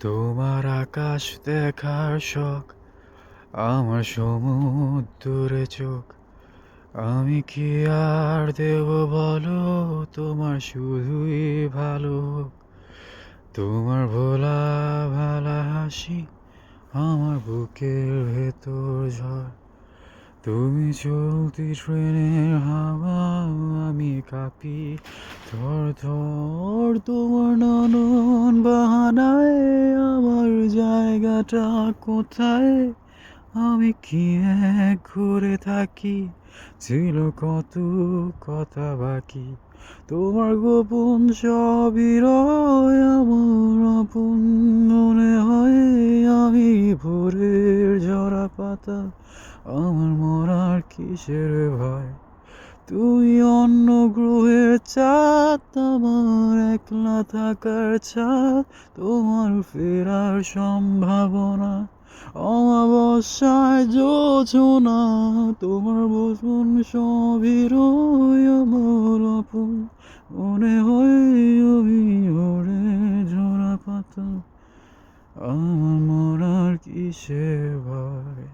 তোমার আকাশ দেখার শখ, আমার সমুদ্রে চোখ। আমি কি আর দেব বলো, তোমার শুধুই ভালো হোক। তোমার ভোলা ভালা হাসি আমার বুকের ভেতর ঝড়। তুমি চলতি ট্রেনের হাওয়া, আমি কাঁপি থর থর। তোমার নানান বাহানায় আমার জায়গাটা কোথায়? আমি কি এক ঘুরে থাকি, ছিল কত কথা বাকি। তোমার গোপন সবই রয় আমার আপন মনে হয়। আমি ভোরের ঝরা পাতা, আমার মরার কিসের ভয়? তুই অন্য গ্রহের চাঁদ, আমার একলা থাকার ছাদ। তোমার ফেরার সম্ভাবনা, অমাবস্যায় জোছনা। তোমার বচন সবই রয় আমার আপন মনে হয়। আমি ওরে ঝরা পাতা, আমার মরার কিসের ভয়?